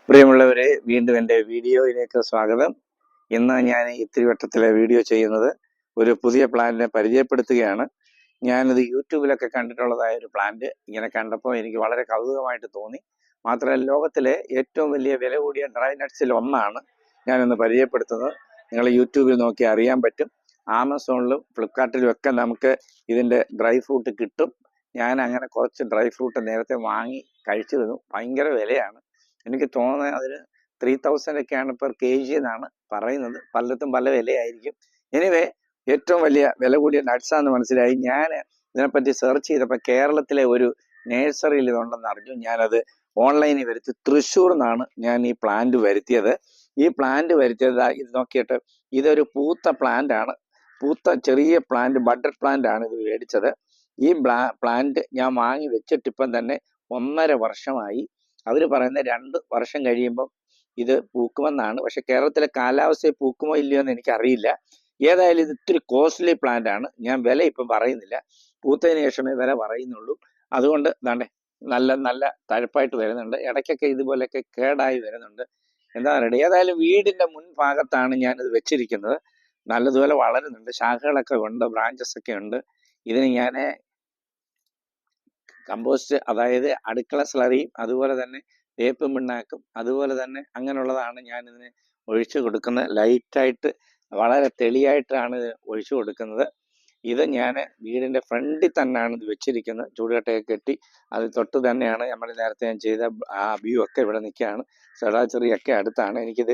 പ്രിയമുള്ളവരെ, വീണ്ടും എൻ്റെ വീഡിയോയിലേക്ക് സ്വാഗതം. ഇന്ന് ഞാൻ ഇത്തിരിവട്ടത്തിലെ വീഡിയോ ചെയ്യുന്നത് ഒരു പുതിയ പ്ലാന്റിനെ പരിചയപ്പെടുത്തുകയാണ്. ഞാനിത് യൂട്യൂബിലൊക്കെ കണ്ടിട്ടുള്ളതായ ഒരു പ്ലാന്റ് ഇങ്ങനെ കണ്ടപ്പോൾ എനിക്ക് വളരെ കൗതുകമായിട്ട് തോന്നി. മാത്രമല്ല, ലോകത്തിലെ ഏറ്റവും വലിയ വില കൂടിയ ഡ്രൈ നട്ട്സിൽ ഒന്നാണ് ഞാനിന്ന് പരിചയപ്പെടുത്തുന്നത്. നിങ്ങൾ യൂട്യൂബിൽ നോക്കി അറിയാൻ പറ്റും. ആമസോണിലും ഫ്ലിപ്കാർട്ടിലും ഒക്കെ നമുക്ക് ഇതിൻ്റെ ഡ്രൈ ഫ്രൂട്ട് കിട്ടും. ഞാൻ അങ്ങനെ കുറച്ച് ഡ്രൈ ഫ്രൂട്ട് നേരത്തെ വാങ്ങി കഴിച്ചിരുന്നു. ഭയങ്കര വിലയാണ്. എനിക്ക് തോന്നുന്നത് അതിന് 3000 ഒക്കെയാണ് പെർ kg എന്നാണ് പറയുന്നത്. പലയിടത്തും പല വിലയായിരിക്കും. എനിവേ, ഏറ്റവും വലിയ വില കൂടിയ നട്ട്സാന്ന് മനസ്സിലായി. ഞാൻ ഇതിനെപ്പറ്റി സെർച്ച് ചെയ്തപ്പോൾ കേരളത്തിലെ ഒരു നേഴ്സറിയിൽ ഇതുണ്ടെന്ന് അറിഞ്ഞു. ഞാനത് ഓൺലൈനിൽ വരുത്തി. തൃശ്ശൂർ നിന്നാണ് ഞാൻ ഈ പ്ലാന്റ് വരുത്തിയത്. ഈ പ്ലാന്റ് വരുത്തിയത് ഇത് നോക്കിയിട്ട്, ഇതൊരു പൂത്ത പ്ലാന്റ് ആണ്. പൂത്ത ചെറിയ പ്ലാന്റ്, ബഡഡ് പ്ലാന്റ് ആണ് ഇത് മേടിച്ചത്. ഈ പ്ലാന്റ് ഞാൻ വാങ്ങി വെച്ചിട്ടിപ്പം തന്നെ 1.5 വർഷമായി. അവർ പറയുന്നത് 2 വർഷം കഴിയുമ്പം ഇത് പൂക്കുമെന്നാണ്. പക്ഷെ കേരളത്തിലെ കാലാവസ്ഥയിൽ പൂക്കുമോ ഇല്ലയോ എന്ന് എനിക്കറിയില്ല. ഏതായാലും ഇത് ഇത്തിരി കോസ്റ്റ്ലി പ്ലാന്റ് ആണ്. ഞാൻ വില ഇപ്പം പറയുന്നില്ല, പൂത്തതിന് ശേഷമേ വില പറയുന്നുള്ളൂ. അതുകൊണ്ട് ദാണ്ടെ നല്ല നല്ല തഴപ്പായിട്ട് വരുന്നുണ്ട്. ഇടയ്ക്കൊക്കെ ഇതുപോലെയൊക്കെ കേടായി വരുന്നുണ്ട്. എന്താ പറയുക, ഏതായാലും വീടിൻ്റെ മുൻഭാഗത്താണ് ഞാനിത് വെച്ചിരിക്കുന്നത്. നല്ലതുപോലെ വളരുന്നുണ്ട്. ശാഖകളൊക്കെ ഉണ്ട്, ബ്രാഞ്ചസ് ഒക്കെ ഉണ്ട്. ഇതിന് ഞാൻ കമ്പോസ്റ്റ്, അതായത് അടുക്കള സ്ലറിയും അതുപോലെ തന്നെ വേപ്പും പിണ്ണാക്കും അതുപോലെ തന്നെ അങ്ങനെയുള്ളതാണ് ഞാനിതിന് ഒഴിച്ചു കൊടുക്കുന്നത്. ലൈറ്റായിട്ട് വളരെ തെളിയായിട്ടാണ് ഇത് ഒഴിച്ചു കൊടുക്കുന്നത്. ഇത് ഞാൻ വീടിൻ്റെ ഫ്രണ്ടിൽ തന്നെയാണ് ഇത് വെച്ചിരിക്കുന്നത്. ചൂടുകട്ടയൊക്കെ കെട്ടി അത് തൊട്ട് തന്നെയാണ് നമ്മൾ നേരത്തെ ഞാൻ ചെയ്ത ആ വ്യൂ ഒക്കെ ഇവിടെ നിൽക്കുകയാണ്. സെടാച്ചെറിയൊക്കെ അടുത്താണ്. എനിക്കിത്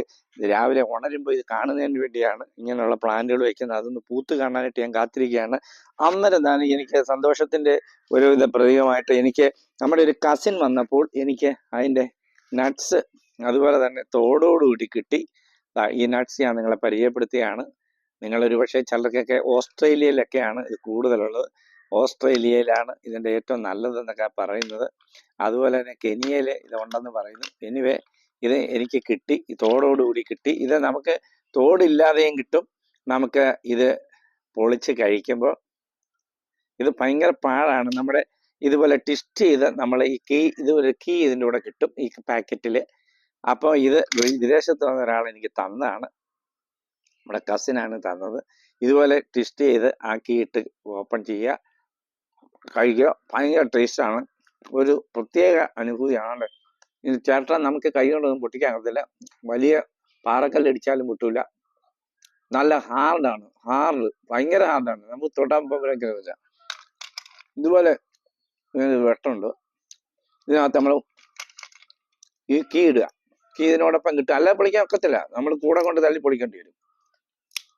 രാവിലെ ഉണരുമ്പോൾ ഇത് കാണുന്നതിന് വേണ്ടിയാണ് ഇങ്ങനെയുള്ള പ്ലാന്റുകൾ വയ്ക്കുന്നത്. അതൊന്ന് പൂത്ത് കാണാനായിട്ട് ഞാൻ കാത്തിരിക്കുകയാണ്. അന്നേരം എന്താണ് എനിക്ക് സന്തോഷത്തിൻ്റെ ഒരു പ്രതീകമായിട്ട് എനിക്ക് നമ്മുടെ ഒരു കസിൻ വന്നപ്പോൾ എനിക്ക് അതിൻ്റെ നട്ട്സ് അതുപോലെ തന്നെ തോടോടുകൂടി കിട്ടി. ഈ നട്ട്സ് ഞാൻ നിങ്ങളെ പരിചയപ്പെടുത്തുകയാണ്. നിങ്ങളൊരു പക്ഷേ ചിലർക്കൊക്കെ ഓസ്ട്രേലിയയിലൊക്കെയാണ് ഇത് കൂടുതലുള്ളത്. ഓസ്ട്രേലിയയിലാണ് ഇതിൻ്റെ ഏറ്റവും നല്ലതെന്നൊക്കെ പറയുന്നത്. അതുപോലെ തന്നെ കെനിയയിൽ ഇതുണ്ടെന്ന് പറയുന്നു. എനിവേ, ഇത് എനിക്ക് കിട്ടി, തോടോടുകൂടി കിട്ടി. ഇത് നമുക്ക് തോടില്ലാതെയും കിട്ടും. നമുക്ക് ഇത് പൊളിച്ച് കഴിക്കുമ്പോൾ ഇത് ഭയങ്കര പാടാണ്. നമ്മുടെ ഇതുപോലെ ട്വിസ്റ്റ് ചെയ്ത് നമ്മൾ ഈ ഇതുപോലെ കീ ഇതിൻ്റെ കൂടെ കിട്ടും ഈ പാക്കറ്റിൽ. അപ്പോൾ ഇത് വിദേശത്ത് വന്ന ഒരാൾ എനിക്ക് തന്നതാണ്. നമ്മുടെ കസിനാണ് തന്നത്. ഇതുപോലെ ട്വിസ്റ്റ് ചെയ്ത് ആക്കിയിട്ട് ഓപ്പൺ ചെയ്യുക, കഴിക്കുക. ഭയങ്കര ടേസ്റ്റാണ്. ഒരു പ്രത്യേക അനുഭൂതിയാണ്. ഇത് ചേട്ടാ നമുക്ക് കൈ കൊണ്ടൊന്നും പൊട്ടിക്കാൻ പറ്റത്തില്ല. വലിയ പാറക്കല്ലടിച്ചാലും പൊട്ടില്ല. നല്ല ഹാർഡാണ്. ഭയങ്കര ഹാർഡാണ്. നമുക്ക് തൊട്ടാൻ പോകില്ല. ഇതുപോലെ വെട്ടമുണ്ട്. ഇതിനകത്ത് നമ്മൾ ഈ കീ ഇടുക. കീ ഇതിനോടൊപ്പം കിട്ടുക. അല്ല, പൊളിക്കാൻ ഒക്കത്തില്ല. നമ്മൾ കൂടെ കൊണ്ട് തള്ളി പൊളിക്കേണ്ടി വരും.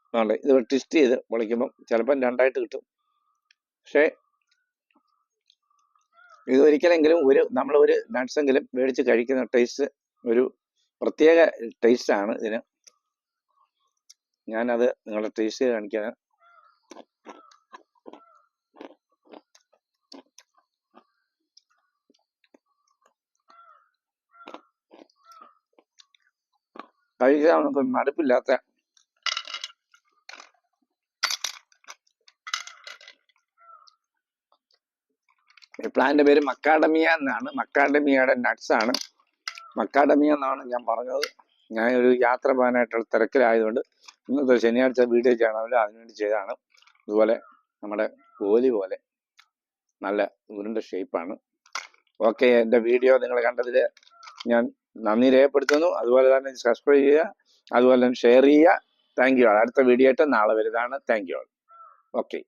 അതുകൊണ്ട് ഇത് ട്വിസ്റ്റ് ചെയ്ത് പൊളിക്കുമ്പം ചിലപ്പം 2ആയിട്ട് കിട്ടും. പക്ഷേ ഇത് ഒരിക്കലെങ്കിലും നമ്മളൊരു നട്ട്സെങ്കിലും മേടിച്ച് കഴിക്കുന്ന ടേസ്റ്റ് ഒരു പ്രത്യേക ടേസ്റ്റാണ് ഇതിന്. ഞാനത് നിങ്ങളുടെ ടേസ്റ്റ് ചെയ്ത് കാണിക്കാൻ. കഴിക്കാൻ നമുക്ക് മടുപ്പില്ലാത്ത ഈ പ്ലാന്റ് പേര് മക്കാഡമിയ എന്നാണ്. മക്കാഡമിയയുടെ നട്ട്സ് ആണ്. മക്കാഡമിയ എന്നാണ് ഞാൻ പറഞ്ഞത്. ഞാൻ ഒരു യാത്ര പോകാനായിട്ടുള്ള തിരക്കിലായതുകൊണ്ട് ഇന്നത്തെ ശനിയാഴ്ച വീഡിയോ ചെയ്യണമല്ലോ, അതിനുവേണ്ടി ചെയ്തതാണ്. അതുപോലെ നമ്മുടെ കോലി പോലെ നല്ല ഉരുണ്ട ഷേപ്പാണ്. ഓക്കെ, എൻ്റെ വീഡിയോ നിങ്ങൾ കണ്ടതിൽ ഞാൻ നന്ദി രേഖപ്പെടുത്തുന്നു. അതുപോലെ തന്നെ സബ്സ്ക്രൈബ് ചെയ്യുക, അതുപോലെ തന്നെ ഷെയർ ചെയ്യുക. Thank you. അടുത്ത വീഡിയോ ആയിട്ട് നാളെ വരുന്നതാണ്. Thank you. ഓക്കെ.